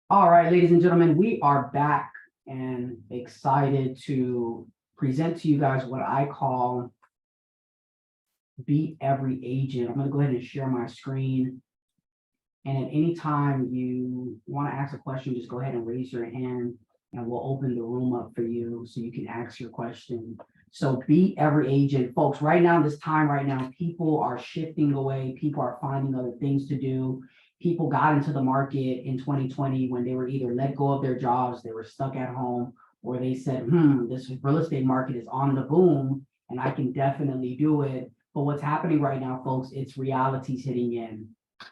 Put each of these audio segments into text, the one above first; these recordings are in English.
All right, ladies and gentlemen, we are back and excited to present to you guys what I call Beat Every Agent. I'm going to go ahead and share my screen. And at any time you want to ask a question, just go ahead and raise your hand and we'll open the room up for you so you can ask your question. So beat every agent, folks. Right now, this time right now, people are shifting away. People are finding other things to do. People got into the market in 2020 when they were either let go of their jobs, they were stuck at home, or they said, this real estate market is on the boom and I can definitely do it. But what's happening right now, folks, it's reality's hitting in.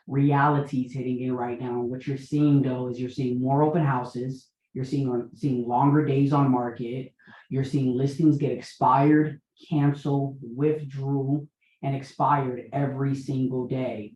Reality's hitting in right now. What you're seeing though is you're seeing more open houses. You're seeing longer days on market. You're seeing listings get expired, canceled, withdrew, and expired every single day.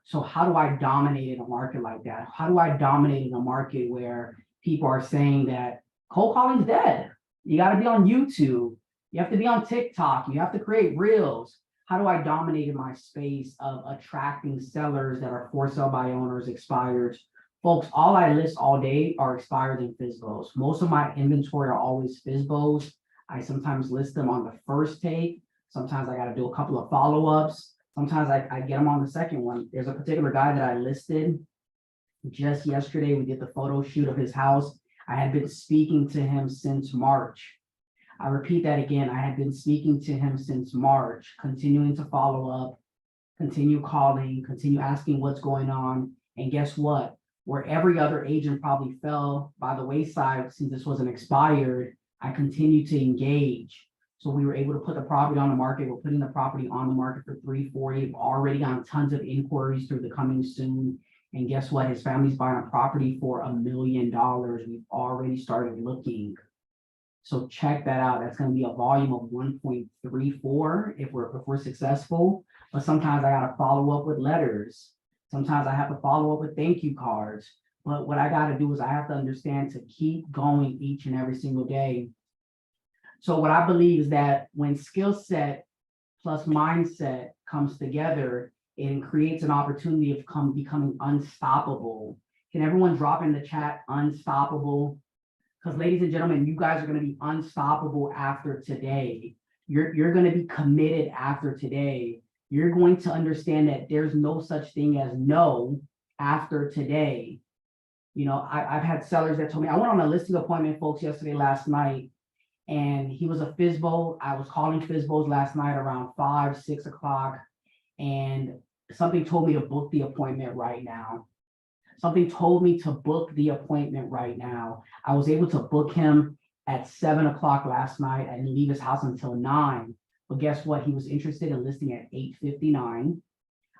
So how do I dominate in a market like that? How do I dominate in a market where people are saying that cold calling's dead? You got to be on YouTube. You have to be on TikTok. You have to create reels. How do I dominate in my space of attracting sellers that are for sale by owners, expired? Folks, all I list all day are expired and FSBOs. Most of my inventory are always FSBOs. I sometimes list them on the first take. Sometimes I got to do a couple of follow-ups. Sometimes I get them on the second one. There's a particular guy that I listed just yesterday. We did the photo shoot of his house. I had been speaking to him since March. I repeat that again. I had been speaking to him since March, continuing to follow up, continue calling, continue asking what's going on. And guess what? Where every other agent probably fell by the wayside since this wasn't expired, I continued to engage. So we were able to put the property on the market. We're putting the property on the market for 340. We've already gotten tons of inquiries through the coming soon. And guess what? His family's buying a property for $1 million. We've already started looking. So check that out. That's going to be a volume of 1.34 if we're successful. But sometimes I got to follow up with letters. Sometimes I have to follow up with thank you cards. But what I got to do is I have to understand to keep going each and every single day. So what I believe is that when skill set plus mindset comes together, it creates an opportunity of becoming unstoppable. Can everyone drop in the chat unstoppable? Because ladies and gentlemen, you guys are going to be unstoppable after today. You're going to be committed after today. You're going to understand that there's no such thing as no after today. I've had sellers that told me, I went on a listing appointment, folks, last night, and he was a FSBO. I was calling FSBOs last night around 5, 6 o'clock, and something told me to book the appointment right now. Something told me to book the appointment right now. I was able to book him at 7 o'clock last night. I didn't leave his house until 9. But guess what? He was interested in listing at 8:59.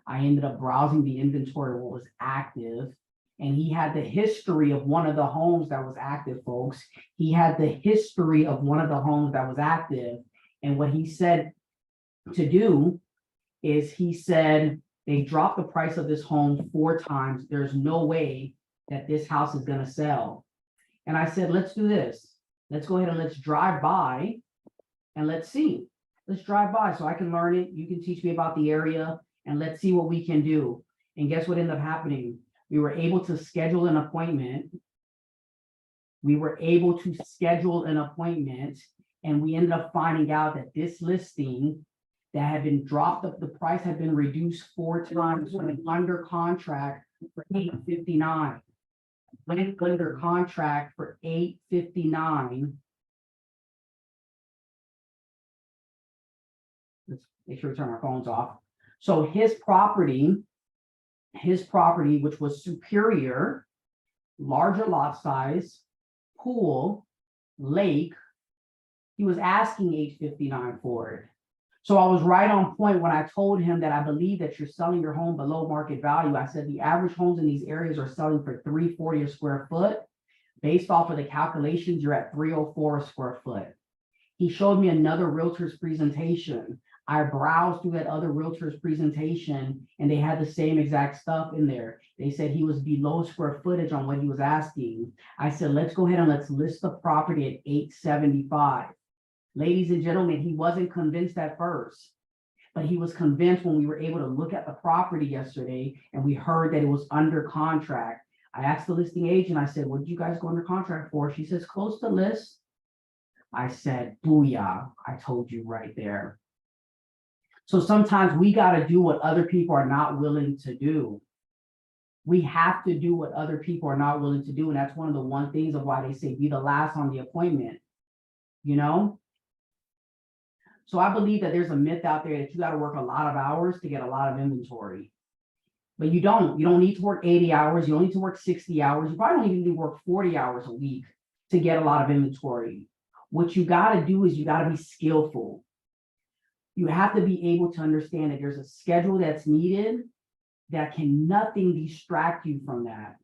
I ended up browsing the inventory, what was active. And he had the history of one of the homes that was active, folks. He had the history of one of the homes that was active. And what he said to do is he said, they dropped the price of this home 4 times. There's no way that this house is going to sell. And I said, let's do this. Let's go ahead and let's drive by and let's see. Let's drive by so I can learn it. You can teach me about the area and let's see what we can do. And guess what ended up happening? We were able to schedule an appointment. And we ended up finding out that this listing that had been dropped, the price had been reduced 4 times, went under contract for $859. Went under contract for $859. Let's make sure we turn our phones off. So his property, which was superior, larger lot size, pool, lake, he was asking $859 for it. So I was right on point when I told him that I believe that you're selling your home below market value. I said the average homes in these areas are selling for $340 a square foot. Based off of the calculations, you're at $304 a square foot. He showed me another realtor's presentation. I browsed through that other realtor's presentation and they had the same exact stuff in there. They said he was below square footage on what he was asking. I said, let's go ahead and let's list the property at $875. Ladies and gentlemen, he wasn't convinced at first, but he was convinced when we were able to look at the property yesterday and we heard that it was under contract. I asked the listing agent, I said, what did you guys go under contract for? She says, close the list. I said, booyah, I told you right there. So sometimes we got to do what other people are not willing to do. We have to do what other people are not willing to do. And that's one of the one things of why they say be the last on the appointment, you know? So I believe that there's a myth out there that you got to work a lot of hours to get a lot of inventory. But you don't need to work 80 hours. You don't need to work 60 hours. You probably don't even need to work 40 hours a week to get a lot of inventory. What you got to do is you got to be skillful. You have to be able to understand that there's a schedule that's needed that can nothing distract you from that.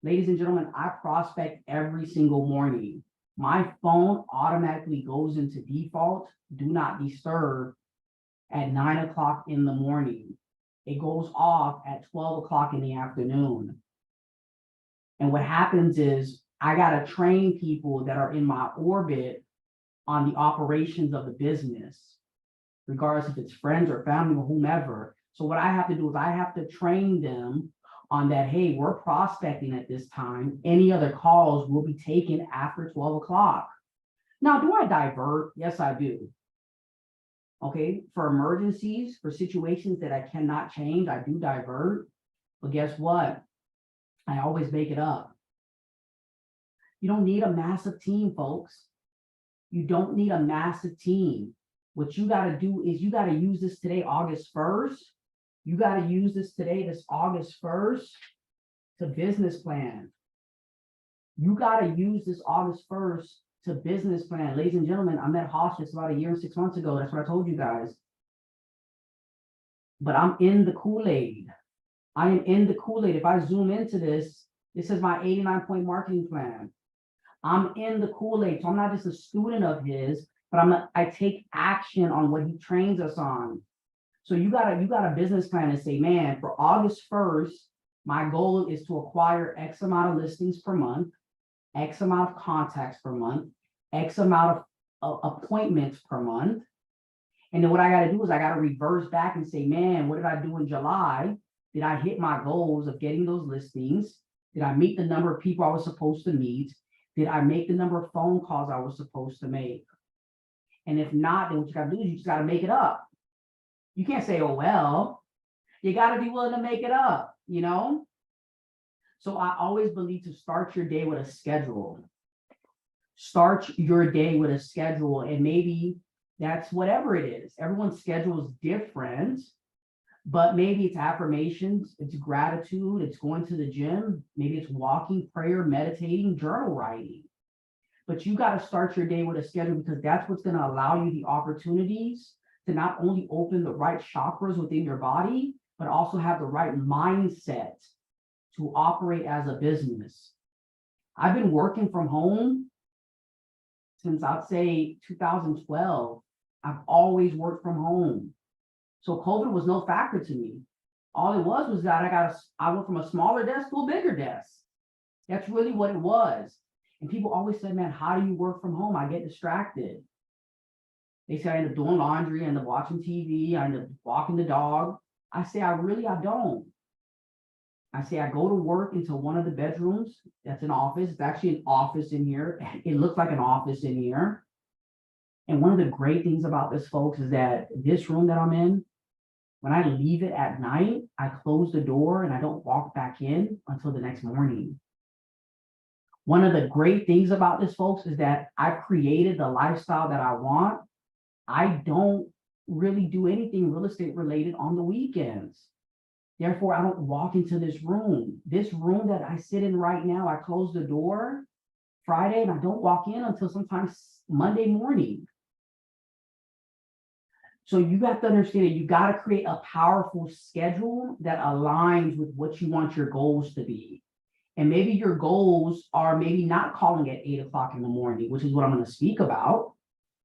Ladies and gentlemen, I prospect every single morning. My phone automatically goes into default, do not disturb, at 9 o'clock in the morning. It goes off at 12 o'clock in the afternoon. And what happens is I got to train people that are in my orbit on the operations of the business, regardless if it's friends or family or whomever. So what I have to do is I have to train them on that, hey, we're prospecting at this time. Any other calls will be taken after 12 o'clock. Now, do I divert? Yes, I do. Okay, for emergencies, for situations that I cannot change, I do divert. But guess what? I always make it up. You don't need a massive team, folks. You don't need a massive team. What you got to do is you got to use this today, August 1st. You got to use this today, this August 1st, to business plan. You got to use this August 1st to business plan. Ladies and gentlemen, I met Hospice about 1 year and 6 months ago. That's what I told you guys. But I'm in the Kool-Aid. I am in the Kool-Aid. If I zoom into this, this is my 89-point marketing plan. I'm in the Kool-Aid. So I'm not just a student of his, but I take action on what he trains us on. So you got a business plan and say, man, for August 1st, my goal is to acquire X amount of listings per month, X amount of contacts per month, X amount of appointments per month. And then what I got to do is I got to reverse back and say, man, what did I do in July? Did I hit my goals of getting those listings? Did I meet the number of people I was supposed to meet? Did I make the number of phone calls I was supposed to make? And if not, then what you got to do is you just got to make it up. You can't say, oh, well, you got to be willing to make it up, you know? So I always believe to start your day with a schedule. Start your day with a schedule, and maybe that's whatever it is. Everyone's schedule is different, but maybe it's affirmations, it's gratitude, it's going to the gym, maybe it's walking, prayer, meditating, journal writing. But you got to start your day with a schedule, because that's what's going to allow you the opportunities to not only open the right chakras within your body, but also have the right mindset to operate as a business. I've been working from home since I'd say 2012. I've always worked from home. So COVID was no factor to me. All it was that I went from a smaller desk to a bigger desk. That's really what it was. And people always said, man, how do you work from home? I get distracted. They say I end up doing laundry, I end up watching TV, I end up walking the dog. I say, I don't. I say, I go to work into one of the bedrooms. That's an office. It's actually an office in here. It looks like an office in here. And one of the great things about this, folks, is that this room that I'm in, when I leave it at night, I close the door and I don't walk back in until the next morning. One of the great things about this, folks, is that I've created the lifestyle that I want. I don't really do anything real estate related on the weekends. Therefore, I don't walk into this room. This room that I sit in right now, I close the door Friday and I don't walk in until sometimes Monday morning. So you have to understand that you got to create a powerful schedule that aligns with what you want your goals to be. And maybe your goals are maybe not calling at 8 o'clock in the morning, which is what I'm going to speak about.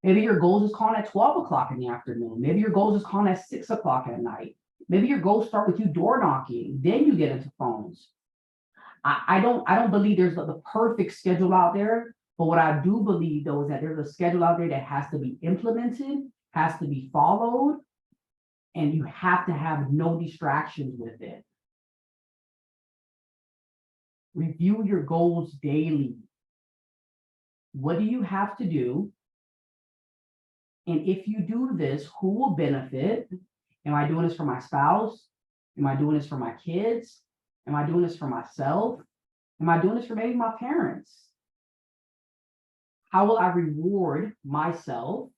Maybe your goals is calling at 12 o'clock in the afternoon. Maybe your goals is calling at 6 o'clock at night. Maybe your goals start with you door knocking, then you get into phones. I don't believe there's the perfect schedule out there, but what I do believe though is that there's a schedule out there that has to be implemented, has to be followed, and you have to have no distractions with it. Review your goals daily. What do you have to do? And if you do this, who will benefit? Am I doing this for my spouse? Am I doing this for my kids? Am I doing this for myself? Am I doing this for maybe my parents? How will I reward myself,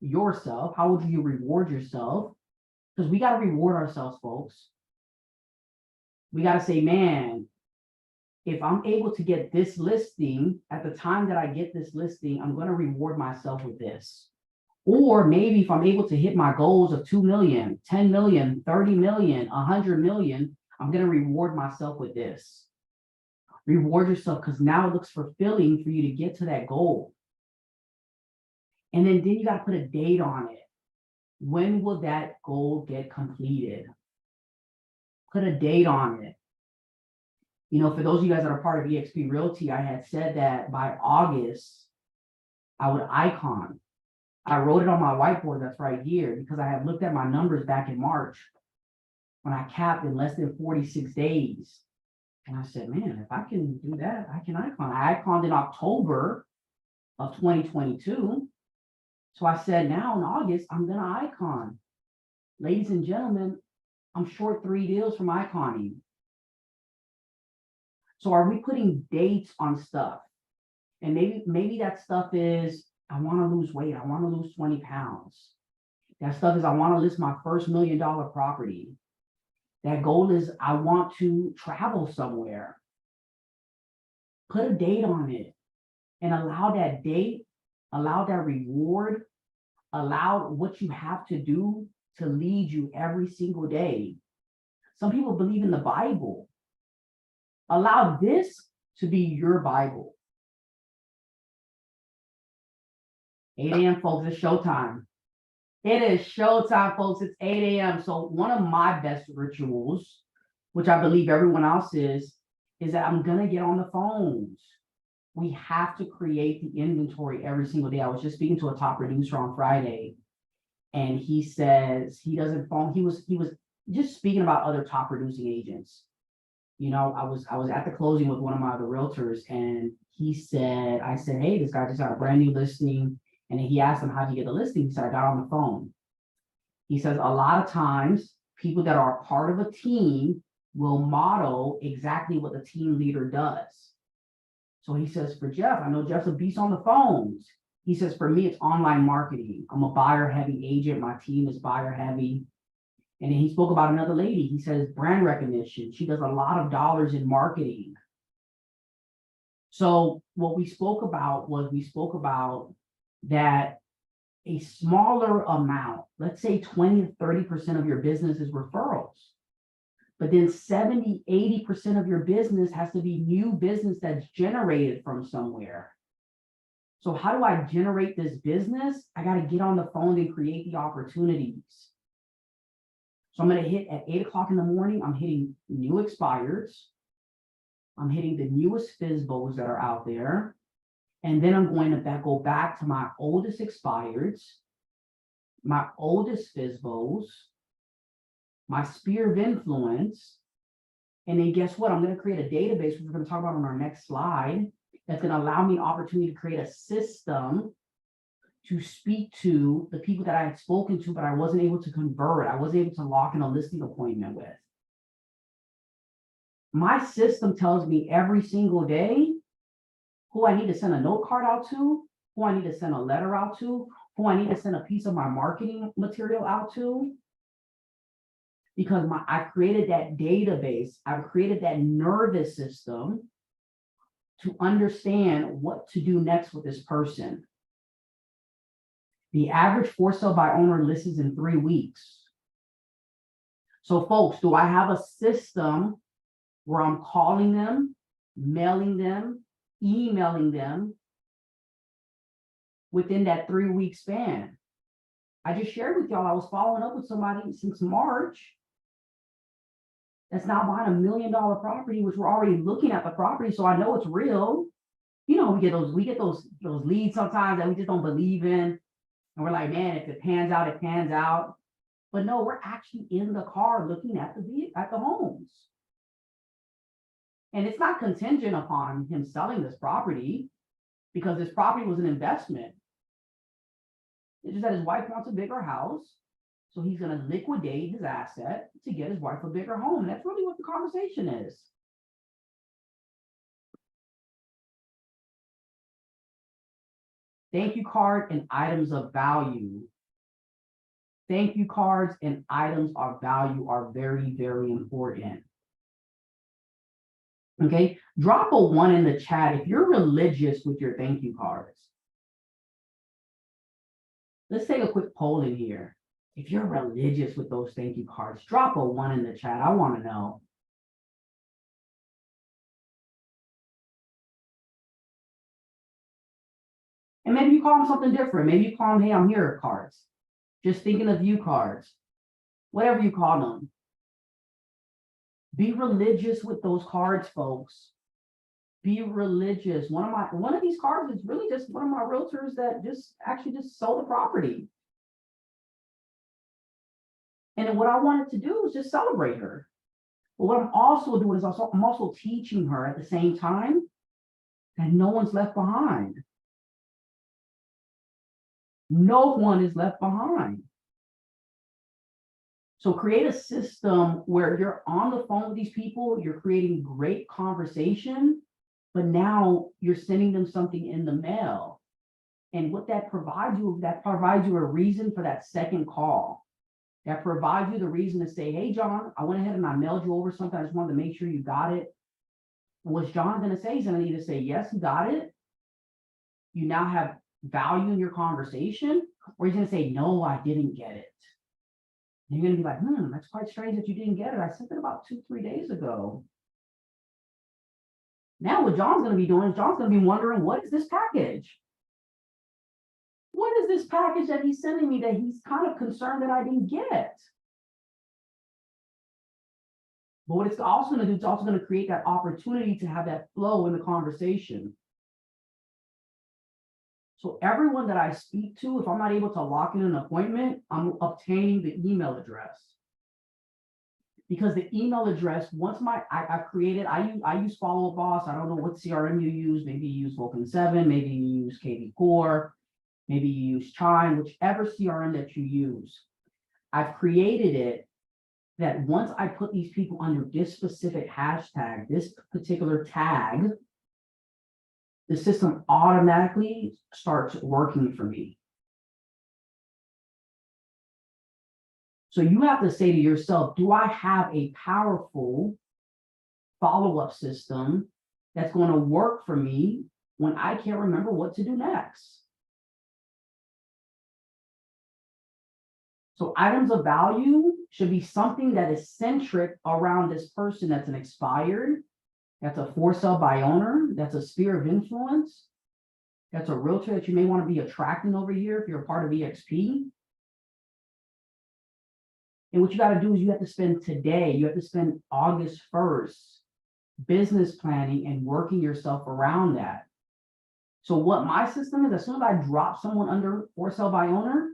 yourself? How would you reward yourself? Because we got to reward ourselves, folks. We got to say, man, if I'm able to get this listing at the time that I get this listing, I'm going to reward myself with this. Or maybe if I'm able to hit my goals of 2 million, 10 million, 30 million, 100 million, I'm going to reward myself with this. Reward yourself because now it looks fulfilling for you to get to that goal. And then you got to put a date on it. When will that goal get completed? Put a date on it. You know, for those of you guys that are part of EXP Realty, I had said that by August, I would icon. I wrote it on my whiteboard that's right here because I had looked at my numbers back in March when I capped in less than 46 days. And I said, man, if I can do that, I can icon. I iconed in October of 2022. So I said, now in August, I'm going to icon. Ladies and gentlemen, I'm short 3 deals from iconing. So are we putting dates on stuff? And maybe that stuff is, I want to lose weight. I want to lose 20 pounds. That stuff is, I want to list my first $1 million property. That goal is, I want to travel somewhere. Put a date on it and allow that date, allow that reward, allow what you have to do to lead you every single day. Some people believe in the Bible. Allow this to be your Bible. 8 a.m., folks, it's showtime. It is showtime, folks. It's 8 a.m. So one of my best rituals, which I believe everyone else is that I'm going to get on the phones. We have to create the inventory every single day. I was just speaking to a top producer on Friday, and he says he doesn't phone. He was just speaking about other top producing agents. You know, I was at the closing with one of my other realtors, and I said, hey, this guy just got a brand new listing. And he asked him, how'd you get the listing? He said, I got on the phone. He says, a lot of times, people that are part of a team will model exactly what the team leader does. So he says, for Jeff, I know Jeff's a beast on the phones. He says, for me, it's online marketing. I'm a buyer-heavy agent. My team is buyer-heavy. And then he spoke about another lady. He says, brand recognition. She does a lot of dollars in marketing. So what we spoke about that a smaller amount, let's say 20 to 30% of your business is referrals, but then 70, 80% of your business has to be new business that's generated from somewhere. So how do I generate this business? I got to get on the phone and create the opportunities. So I'm going to hit at 8 o'clock in the morning, I'm hitting new expireds. I'm hitting the newest FSBOs that are out there. And then I'm going to go back to my oldest expireds, my oldest FSBOs, my sphere of influence. And then guess what? I'm going to create a database, which we're going to talk about on our next slide, that's going to allow me an opportunity to create a system to speak to the people that I had spoken to, but I wasn't able to convert. I wasn't able to lock in a listing appointment with. My system tells me every single day who I need to send a note card out to, who I need to send a letter out to, who I need to send a piece of my marketing material out to. Because I've created that database, I've created that nervous system to understand what to do next with this person. The average for sale by owner lists in 3 weeks. So folks, do I have a system where I'm calling them, mailing them, emailing them within that 3-week span? I just shared with y'all, I was following up with somebody since March that's now buying $1 million property, which we're already looking at the property, so I know it's real. You know, we get those leads sometimes that we just don't believe in, and we're like, man, if it pans out, it pans out. But no, we're actually in the car looking at the homes. And it's not contingent upon him selling this property because this property was an investment. It's just that his wife wants a bigger house. So he's going to liquidate his asset to get his wife a bigger home. That's really what the conversation is. Thank you card and items of value. Thank you cards and items of value are very, very important. Okay, drop a 1 in the chat if you're religious with your thank you cards. Let's take a quick poll in here. If you're religious with those thank you cards, drop a 1 in the chat. I want to know. And maybe you call them something different. Maybe you call them, hey, I'm here cards. Just thinking of you cards. Whatever you call them. Be religious with those cards, folks. Be religious. One of these cards is really just one of my realtors that just sold the property. And what I wanted to do was just celebrate her. But what I'm also doing is I'm also teaching her at the same time that no one's left behind. No one is left behind. So create a system where you're on the phone with these people, you're creating great conversation, but now you're sending them something in the mail. And what that provides you a reason for that second call. That provides you the reason to say, hey, John, I went ahead and I mailed you over something. I just wanted to make sure you got it. And what's John going to say? He's going to either say, yes, he got it. You now have value in your conversation, or he's going to say, no, I didn't get it. And you're going to be like, that's quite strange that you didn't get it. I sent it about 2-3 days ago. Now what John's going to be doing is John's going to be wondering, what is this package? What is this package that he's sending me that he's kind of concerned that I didn't get? But what it's also going to do, it's also going to create that opportunity to have that flow in the conversation. So everyone that I speak to, if I'm not able to lock in an appointment, I'm obtaining the email address. Because the email address, once I've created, I use Follow Up Boss. I don't know what CRM you use. Maybe you use Vulcan 7, maybe you use KV Core, maybe you use Chime, whichever CRM that you use. I've created it that once I put these people under this specific hashtag, this particular tag, the system automatically starts working for me. So you have to say to yourself, do I have a powerful follow-up system that's going to work for me when I can't remember what to do next? So items of value should be something that is centric around this person that's an expired, that's a for sale by owner, that's a sphere of influence, that's a realtor that you may want to be attracting over here if you're a part of EXP. And what you got to do is you have to spend today, you have to spend August 1st business planning and working yourself around that. So what my system is, as soon as I drop someone under for sale by owner,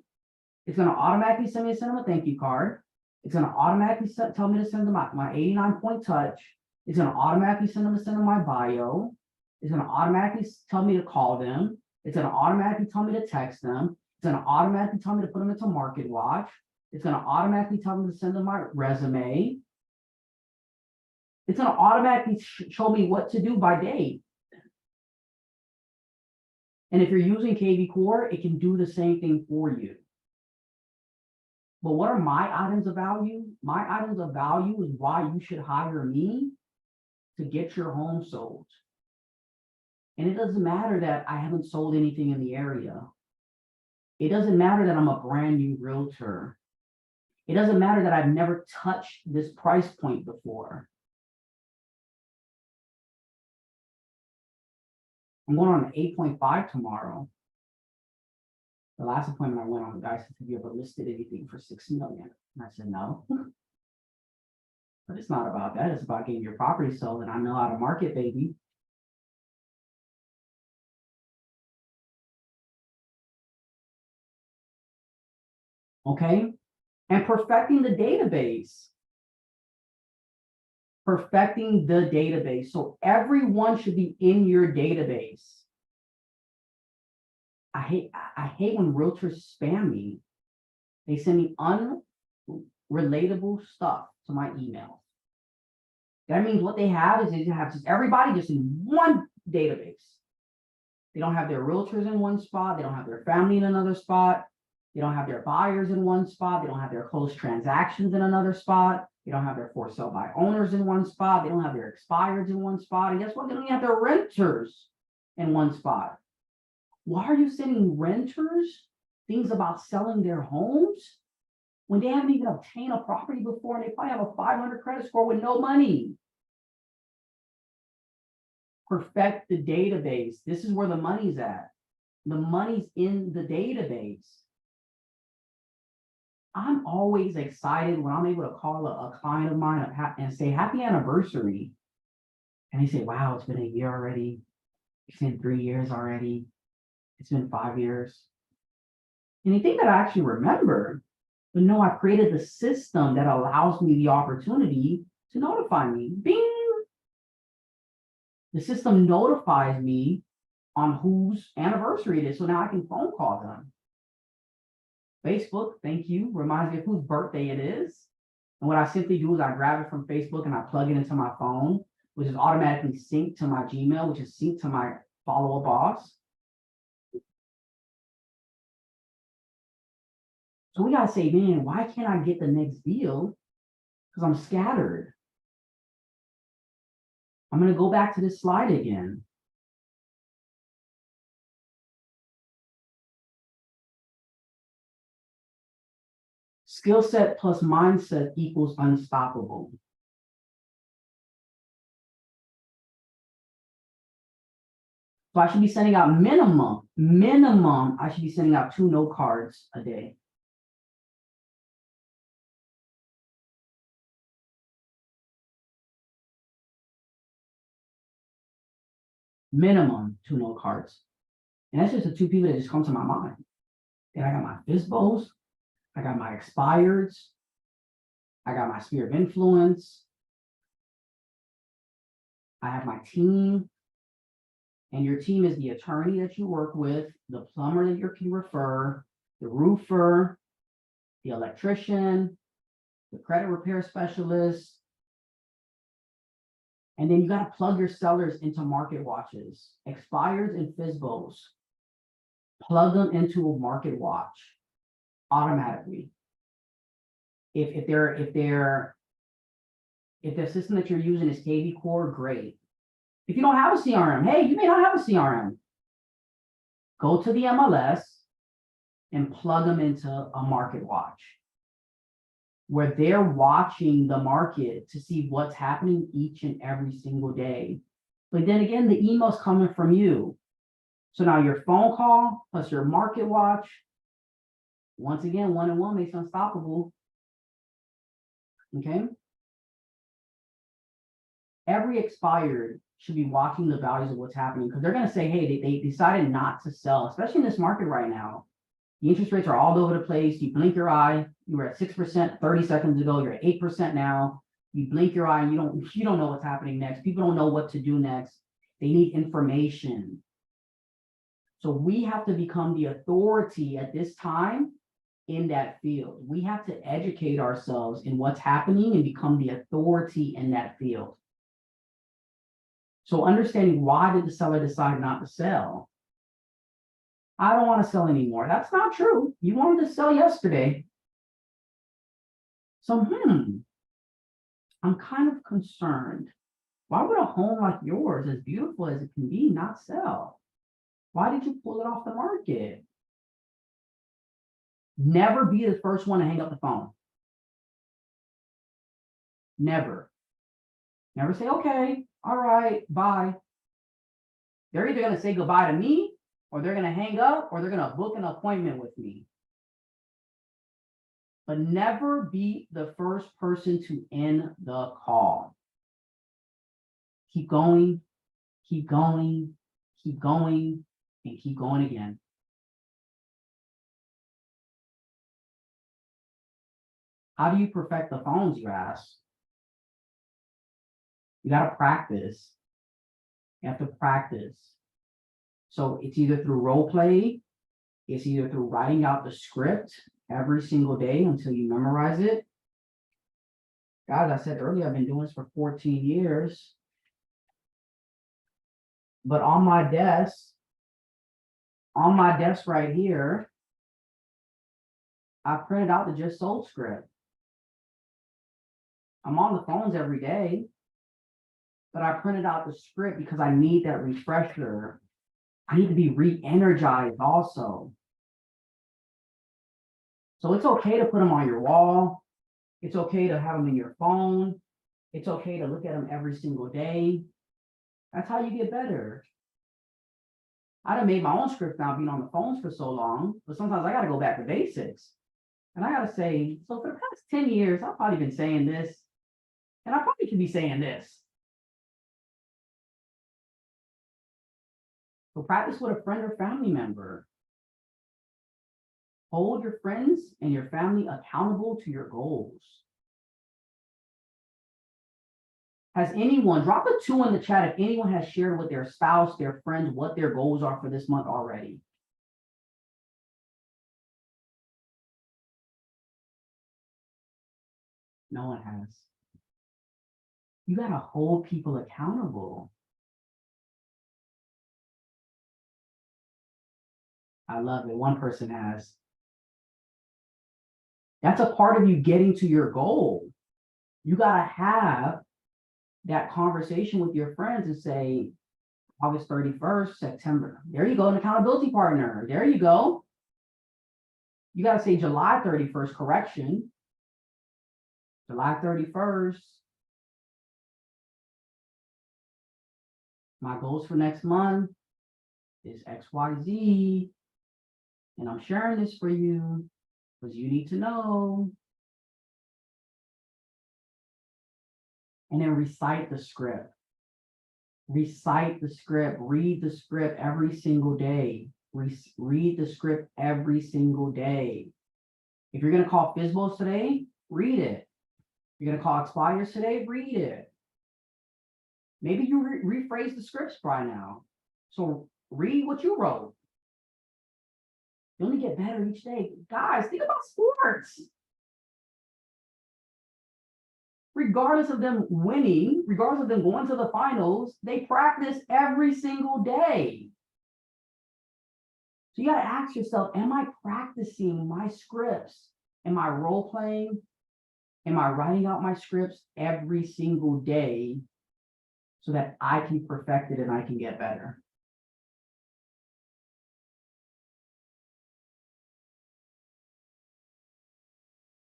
it's going to automatically send them a thank you card. It's going to automatically tell me to send them my 89-point touch. It's going to automatically send them my bio. It's going to automatically tell me to call them. It's going to automatically tell me to text them. It's going to automatically tell me to put them into Market Watch. It's going to automatically tell me to send them my resume. It's going to automatically show me what to do by date. And if you're using KV Core, it can do the same thing for you. But what are my items of value? My items of value is why you should hire me to get your home sold. And it doesn't matter that I haven't sold anything in the area. It doesn't matter that I'm a brand new realtor. It doesn't matter that I've never touched this price point before. I'm going on an 8.5 tomorrow. The last appointment I went on, the guy said, have you ever listed anything for 6 million? And I said, no. But it's not about that. It's about getting your property sold, and I know how to market, baby. Okay? And perfecting the database. Perfecting the database. So everyone should be in your database. I hate when realtors spam me. They send me unrelatable stuff to my email. That means what they have is they have just everybody just in one database. They don't have their realtors in one spot. They don't have their family in another spot. They don't have their buyers in one spot. They don't have their closed transactions in another spot. They don't have their for sale by owners in one spot. They don't have their expireds in one spot. And guess what? They don't even have their renters in one spot. Why are you sending renters things about selling their homes when they haven't even obtained a property before and they probably have a 500 credit score with no money? Perfect the database. This is where the money's at. The money's in the database. I'm always excited when I'm able to call a client of mine and say, happy anniversary. And they say, wow, it's been a year already. It's been 3 years already. It's been 5 years. And you think that I actually remember, but no, I created the system that allows me the opportunity to notify me. Bing! The system notifies me on whose anniversary it is. So now I can phone call them. Facebook, thank you, reminds me of whose birthday it is. And what I simply do is I grab it from Facebook and I plug it into my phone, which is automatically synced to my Gmail, which is synced to my follow-up boss. So we gotta say, man, why can't I get the next deal? Because I'm scattered. I'm gonna go back to this slide again. Skill set plus mindset equals unstoppable. So I should be sending out minimum, I should be sending out 2 note cards a day. Minimum 2 note cards. And that's just the 2 people that just come to my mind. Then I got my FISBOs, I got my expireds, I got my sphere of influence, I have my team, and your team is the attorney that you work with, the plumber that you can refer, the roofer, the electrician, the credit repair specialist. And then you got to plug your sellers into market watches, expireds and FISBOs. Plug them into a market watch automatically. If the system that you're using is KV Core, great. If you don't have a CRM, hey, you may not have a CRM. Go to the MLS and plug them into a market watch where they're watching the market to see what's happening each and every single day. But then again, the email's coming from you. So now your phone call plus your market watch, once again, 1 and 1 makes unstoppable. Okay. Every expired should be watching the values of what's happening because they're going to say, hey, they decided not to sell, especially in this market right now. The interest rates are all over the place. You blink your eye, you were at 6% 30 seconds ago, you're at 8% now. You blink your eye and you don't know what's happening next. People don't know what to do next. They need information. So we have to become the authority at this time in that field. We have to educate ourselves in what's happening and become the authority in that field. So understanding why did the seller decide not to sell? I don't want to sell anymore. That's not true. You wanted to sell yesterday. So, I'm kind of concerned. Why would a home like yours, as beautiful as it can be, not sell? Why did you pull it off the market? Never be the first one to hang up the phone. Never. Never say, okay, all right, bye. They're either going to say goodbye to me, or they're going to hang up, or they're going to book an appointment with me. But never be the first person to end the call. Keep going, keep going, keep going, and keep going again. How do you perfect the phones, you ask? You got to practice. You have to practice. So it's either through role play, it's either through writing out the script every single day until you memorize it. Guys, I said earlier, I've been doing this for 14 years. But on my desk right here, I printed out the Just Sold script. I'm on the phones every day, but I printed out the script because I need that refresher. I need to be re-energized also. So it's okay to put them on your wall. It's okay to have them in your phone. It's okay to look at them every single day. That's how you get better. I done made my own script now being on the phones for so long, but sometimes I got to go back to basics. And I got to say, so for the past 10 years, I've probably been saying this, and I probably should be saying this. So practice with a friend or family member. Hold your friends and your family accountable to your goals. Has anyone, drop a 2 in the chat if anyone has shared with their spouse, their friends, what their goals are for this month already. No one has. You got to hold people accountable. I love it. One person has. That's a part of you getting to your goal. You got to have that conversation with your friends and say, August 31st, September. There you go, an accountability partner. There you go. You got to say July 31st, correction. July 31st. My goals for next month is XYZ. And I'm sharing this for you because you need to know. And then recite the script. Recite the script. Read the script every single day. Read the script every single day. If you're going to call FSBOs today, read it. If you're going to call expires today, read it. Maybe you rephrase the scripts by now. So read what you wrote. You only get better each day. Guys, think about sports. Regardless of them winning, regardless of them going to the finals, they practice every single day. So you got to ask yourself, am I practicing my scripts? Am I role playing? Am I writing out my scripts every single day so that I can perfect it and I can get better?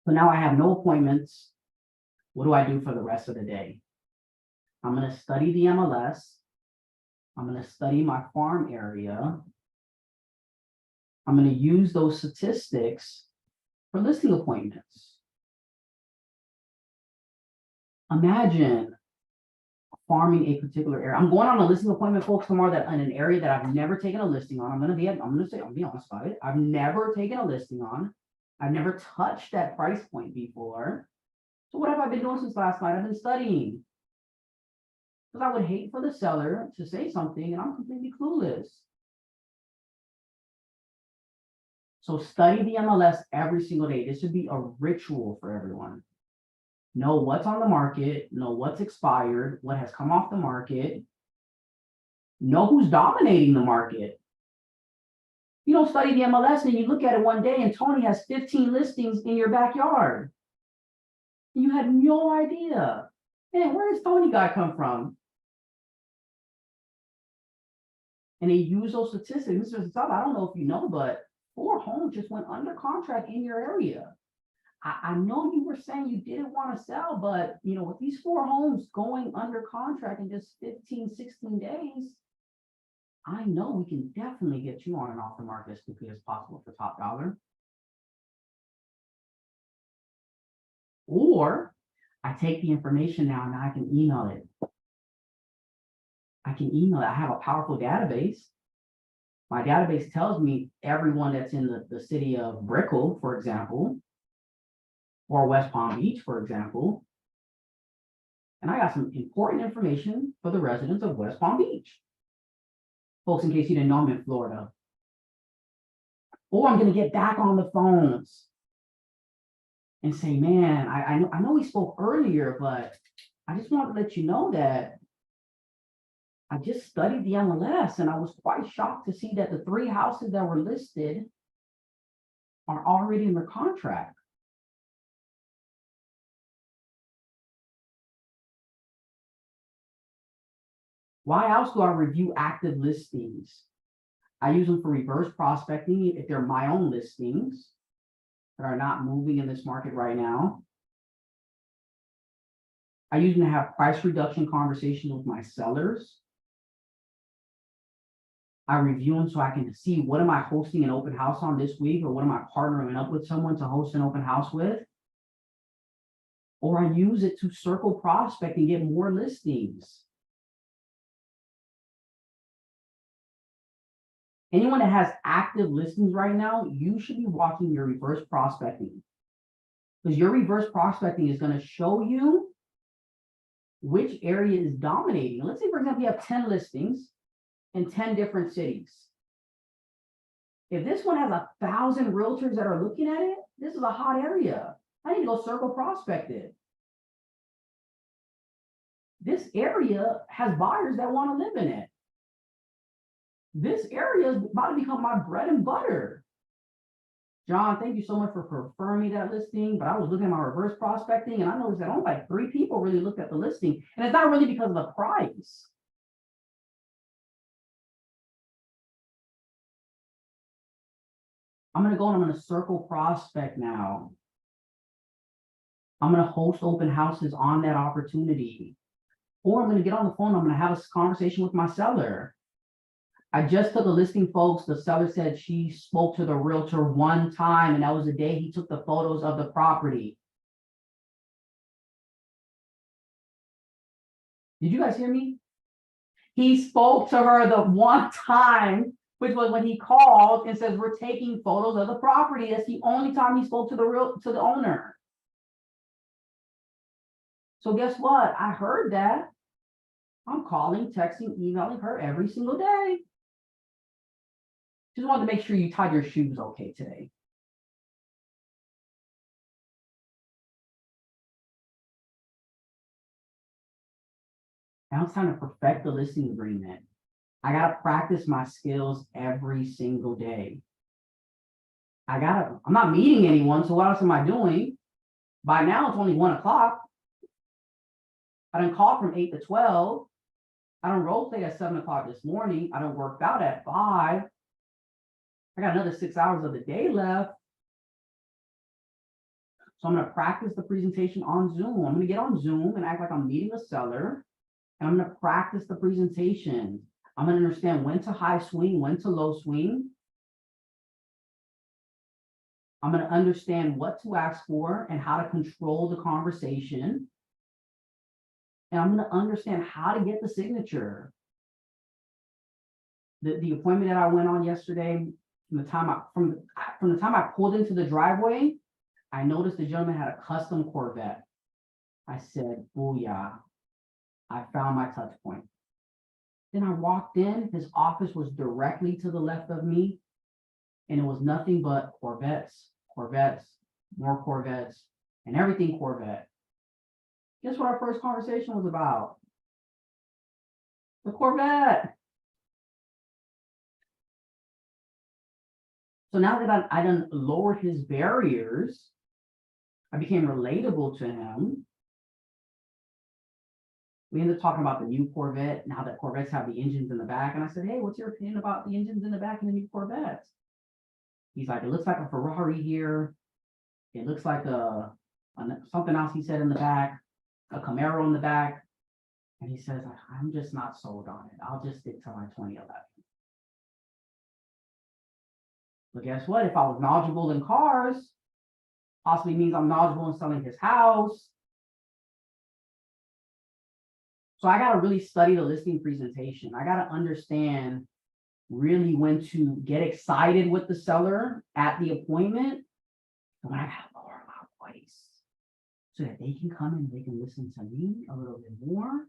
So now I have no appointments. What do I do for the rest of the day? I'm going to study the MLS. I'm going to study my farm area. I'm going to use those statistics for listing appointments. Imagine farming a particular area. I'm going on a listing appointment, folks, tomorrow that in an area that I've never taken a listing on. I'm going to be honest about it. I've never taken a listing on. I've never touched that price point before. So what have I been doing since last night? I've been studying. Because I would hate for the seller to say something and I'm completely clueless. So study the MLS every single day. This should be a ritual for everyone. Know what's on the market, know what's expired, what has come off the market, know who's dominating the market. You don't study the MLS and you look at it one day and Tony has 15 listings in your backyard. You had no idea. Man, where does Tony guy come from? And they use those statistics. I don't know if you know, but 4 homes just went under contract in your area. I know you were saying you didn't want to sell, but you know, with these 4 homes going under contract in just 15, 16 days, I know we can definitely get you on and off the market as quickly as possible for top dollar. Or I take the information now and I can email it. I have a powerful database. My database tells me everyone that's in the city of Brickell, for example, or West Palm Beach, for example. And I got some important information for the residents of West Palm Beach. Folks, in case you didn't know, I'm in Florida. Or I'm going to get back on the phones and say, man, I know we spoke earlier, but I just want to let you know that I just studied the MLS and I was quite shocked to see that the 3 houses that were listed are already under contract. Why else do I review active listings? I use them for reverse prospecting if they're my own listings that are not moving in this market right now. I use them to have price reduction conversations with my sellers. I review them so I can see what am I hosting an open house on this week, or what am I partnering up with someone to host an open house with? Or I use it to circle prospect and get more listings. Anyone that has active listings right now, you should be watching your reverse prospecting, because your reverse prospecting is going to show you which area is dominating. Let's say, for example, you have 10 listings in 10 different cities. If this one has 1,000 realtors that are looking at it, this is a hot area. I need to go circle prospect it. This area has buyers that want to live in it. This area is about to become my bread and butter. John, thank you so much for confirming that listing, but I was looking at my reverse prospecting and I noticed that only like 3 people really looked at the listing, and it's not really because of the price. I'm going to go and I'm going to circle prospect now. I'm going to host open houses on that opportunity. Or I'm going to get on the phone. I'm going to have a conversation with my seller. I just took a listing, folks. The seller said she spoke to the realtor 1 time, and that was the day he took the photos of the property. Did you guys hear me? He spoke to her the 1 time, which was when he called and says, we're taking photos of the property. That's the only time he spoke to the owner. So guess what? I heard that. I'm calling, texting, emailing her every single day. Just wanted to make sure you tied your shoes okay today. Now it's time to perfect the listing agreement. I got to practice my skills every single day. I'm not meeting anyone, so what else am I doing? By now it's only 1 o'clock. I done called from 8 to 12. I done role play at 7 o'clock this morning. I done worked out at 5. I got another 6 hours of the day left. So I'm going to practice the presentation on Zoom. I'm going to get on Zoom and act like I'm meeting a seller. And I'm going to practice the presentation. I'm going to understand when to high swing, when to low swing. I'm going to understand what to ask for and how to control the conversation. And I'm going to understand how to get the signature. The appointment that I went on yesterday, from the time I pulled into the driveway, I noticed the gentleman had a custom Corvette. I said, booyah, I found my touch point. Then I walked in, his office was directly to the left of me, and it was nothing but Corvettes, Corvettes, more Corvettes, and everything Corvette. Guess what our first conversation was about? The Corvette. So now that I done lowered his barriers, I became relatable to him. We ended up talking about the new Corvette, now that Corvettes have the engines in the back. And I said, hey, what's your opinion about the engines in the back of the new Corvettes? He's like, it looks like a Ferrari here. It looks like something else he said in the back, a Camaro in the back. And he says, I'm just not sold on it. I'll just stick to my 2011. But guess what? If I was knowledgeable in cars, possibly means I'm knowledgeable in selling his house. So I got to really study the listing presentation. I got to understand really when to get excited with the seller at the appointment and when I got to lower my voice. so that they can come and they can listen to me a little bit more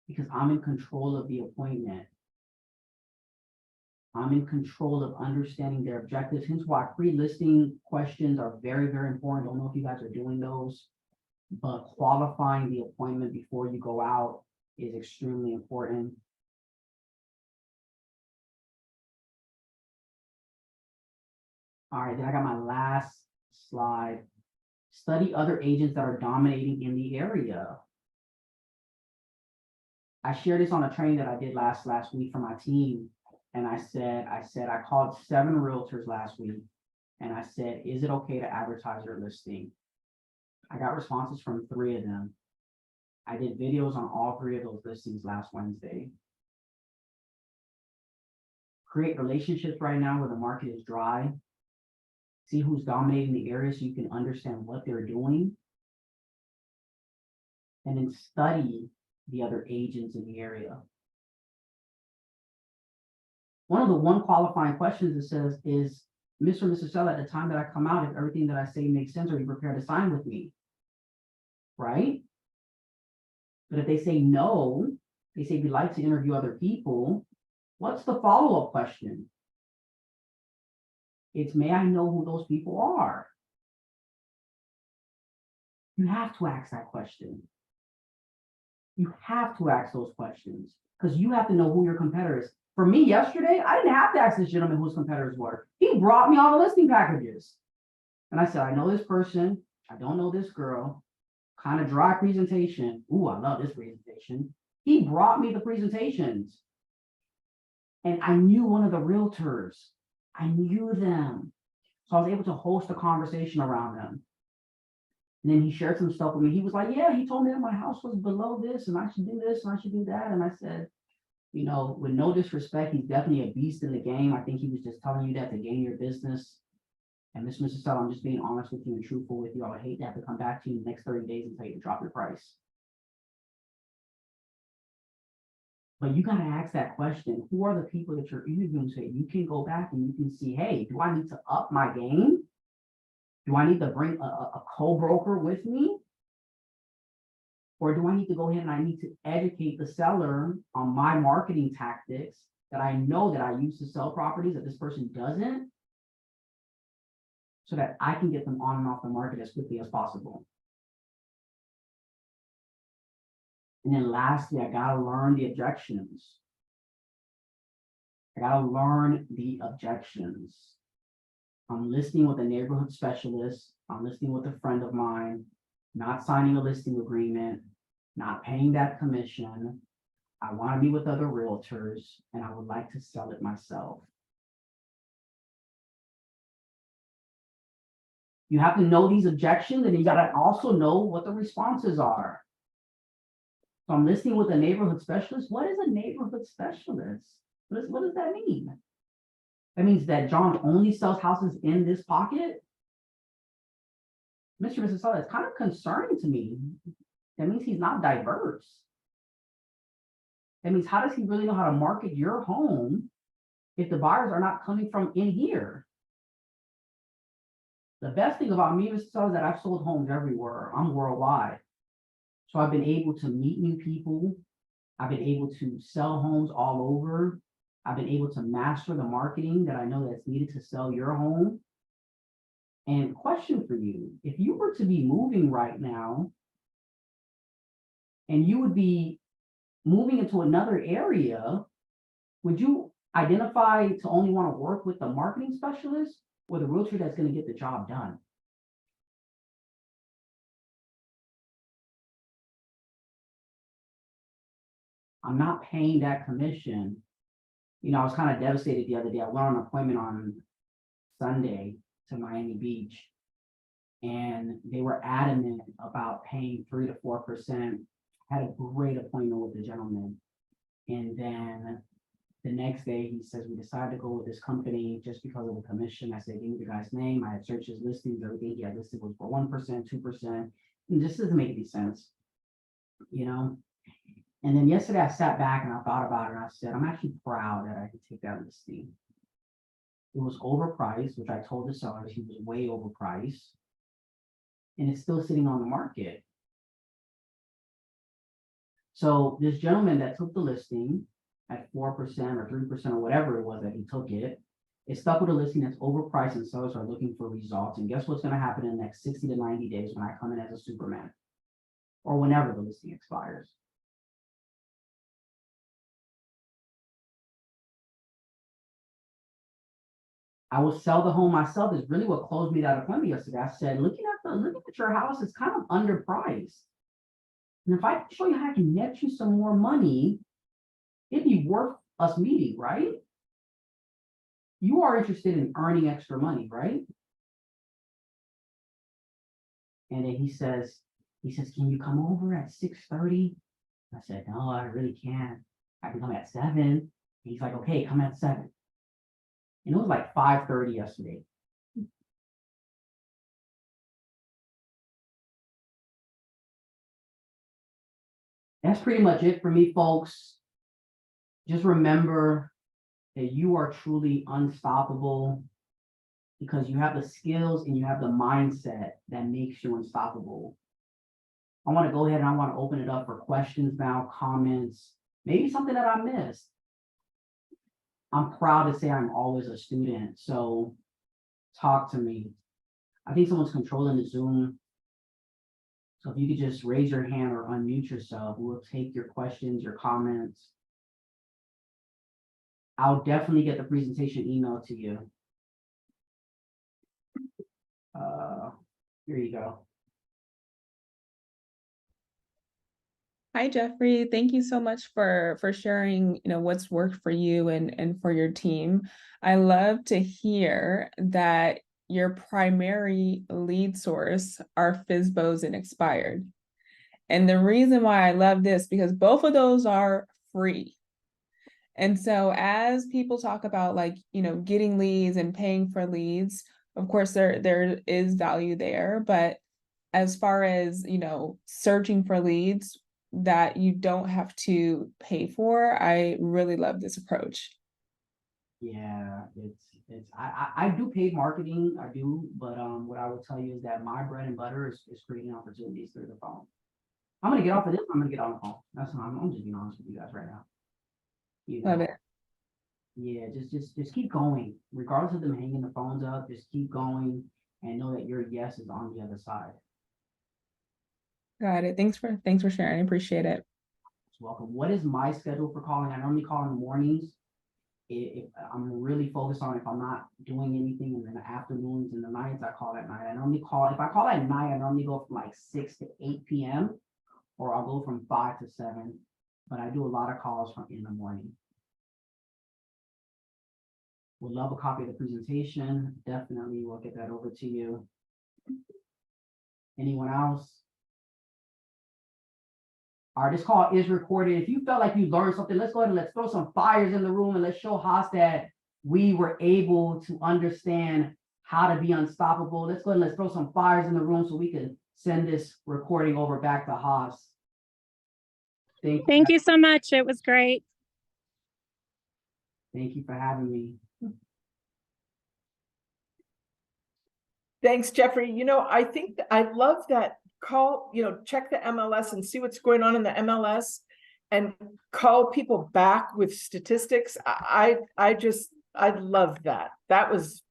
because I'm in control of the appointment. I'm in control of understanding their objectives. Hence why pre-listing questions are very, very important. Don't know if you guys are doing those, but qualifying the appointment before you go out is extremely important. All right, then I got my last slide. Study other agents that are dominating in the area. I shared this on a training that I did last week for my team. And I said, I called 7 realtors last week. And I said, is it okay to advertise your listing? I got responses from 3 of them. I did videos on all 3 of those listings last Wednesday. Create relationships right now where the market is dry. See who's dominating the area so you can understand what they're doing. And then study the other agents in the area. One of the qualifying questions it says is, Mr. or Mrs. Seller, at the time that I come out, if everything that I say makes sense, are you prepared to sign with me? Right? But if they say no, they say we'd like to interview other people, what's the follow-up question? It's, may I know who those people are? You have to ask that question. You have to ask those questions because you have to know who your competitor is. For me yesterday, I didn't have to ask this gentleman who his competitors were. He brought me all the listing packages. And I said, I know this person. I don't know this girl. Kind of dry presentation. Ooh, I love this presentation. He brought me the presentations. And I knew one of the realtors. I knew them. So I was able to host a conversation around them. And then he shared some stuff with me. He was like, yeah, he told me that my house was below this and I should do this and I should do that. And I said, you know, with no disrespect, he's definitely a beast in the game. I think he was just telling you that to gain your business. And Mr. Seller, I'm just being honest with you and truthful with you. I would hate to have to come back to you in the next 30 days and tell you to drop your price. But you got to ask that question. Who are the people that you're interviewing so you can go back and you can see, hey, do I need to up my game? Do I need to bring a co-broker with me? Or do I need to go ahead and I need to educate the seller on my marketing tactics that I know that I use to sell properties that this person doesn't, so that I can get them on and off the market as quickly as possible? And then lastly, I gotta learn the objections. I gotta learn the objections. I'm listing with a neighborhood specialist. I'm listing with a friend of mine, not signing a listing agreement, not paying that commission. I want to be with other realtors and I would like to sell it myself. You have to know these objections and you got to also know what the responses are. So I'm listing with a neighborhood specialist. What is a neighborhood specialist? What does that mean? That means that John only sells houses in this pocket? Mr. and Mrs. Seller, it's kind of concerning to me. That means he's not diverse. That means how does he really know how to market your home if the buyers are not coming from in here? The best thing about me, Mr. Seller, is that I've sold homes everywhere. I'm worldwide. So I've been able to meet new people. I've been able to sell homes all over. I've been able to master the marketing that I know that's needed to sell your home. And question for you, if you were to be moving right now, and you would be moving into another area, would you identify to only want to work with the marketing specialist or the realtor that's going to get the job done? I'm not paying that commission. You know, I was kind of devastated the other day. I went on an appointment on Sunday to Miami Beach, and they were adamant about paying 3 to 4%. Had a great appointment with the gentleman. And then the next day he says, we decided to go with this company just because of the commission. I said, give me the guy's name. I had searched his listings, everything he had listed was for 1%, 2%. And this doesn't make any sense, you know? And then yesterday I sat back and I thought about it and I said, I'm actually proud that I could take that listing. It was overpriced, which I told the sellers he was way overpriced. and it's still sitting on the market. So this gentleman that took the listing at 4% or 3% or whatever it was that he took it, is stuck with a listing that's overpriced and sellers are looking for results. And guess what's going to happen in the next 60 to 90 days when I come in as a Superman, or whenever the listing expires? I will sell the home myself is really what closed me that appointment yesterday. I said, looking at your house, it's kind of underpriced. And if I can show you how I can net you some more money, it'd be worth us meeting, right? You are interested in earning extra money, right? And then he says, can you come over at 6:30? I said, no, I really can't. I can come at 7. He's like, okay, come at 7. And it was like 5:30 yesterday. That's pretty much it for me, folks. Just remember that you are truly unstoppable because you have the skills and you have the mindset that makes you unstoppable. I want to go ahead and I want to open it up for questions now, comments, maybe something that I missed. I'm proud to say I'm always a student, so talk to me. I think someone's controlling the Zoom. So if you could just raise your hand or unmute yourself, we'll take your questions, your comments. I'll definitely get the presentation emailed to you. Here you go. Hi, Jeffrey. Thank you so much for sharing, what's worked for you and for your team. I love to hear that your primary lead source are FSBOs and expired. And the reason why I love this, because both of those are free. And so as people talk about getting leads and paying for leads, of course, there is value there. But as far as, searching for leads that you don't have to pay for, I really love this approach. Yeah, I do paid marketing, I do, but what I will tell you is that my bread and butter is creating opportunities through the phone. I'm gonna get off of this, I'm gonna get on the phone. I'm just being honest with you guys right now. Love it. Yeah, just keep going. Regardless of them hanging the phones up, just keep going and know that your yes is on the other side. Got it. Thanks for sharing. I appreciate it. You're welcome. What is my schedule for calling? I normally call in the mornings. If I'm really focused on, if I'm not doing anything, in the afternoons and the nights, I call at night. I normally call, if I call at night, I normally go from like 6 to 8 p.m. or I'll go from 5 to 7, but I do a lot of calls from in the morning. Would love a copy of the presentation. Definitely we'll get that over to you. Anyone else? All right, this call is recorded. If you felt like you learned something, let's go ahead and let's throw some fires in the room and let's show Haas that we were able to understand how to be unstoppable. Let's go ahead and let's throw some fires in the room so we can send this recording over back to Haas. Thank you so much. It was great. Thank you for having me. Thanks, Jeffrey. I think I love that call, check the MLS and see what's going on in the MLS and call people back with statistics. I love that. That was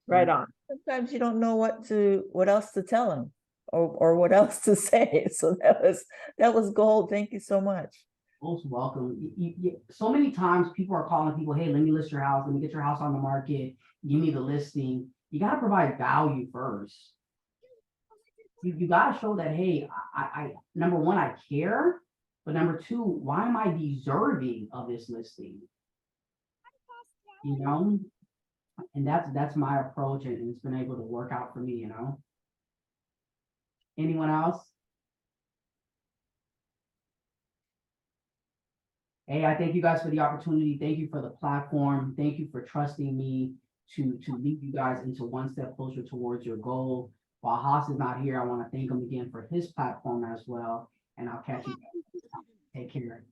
right on. Sometimes you don't know what else to tell them or what else to say. So that was gold. Thank you so much. Most welcome. So many times people are calling people, hey, let me list your house, let me get your house on the market, give me the listing. You got to provide value first. You got to show that, hey, I number one, I care, but number two, why am I deserving of this listing? And that's my approach, and it's been able to work out for me. Anyone else? Hey, I thank you guys for the opportunity. Thank you for the platform. Thank you for trusting me to lead you guys into one step closer towards your goal. While Haas is not here, I want to thank him again for his platform as well. And I'll catch you guys. Take care.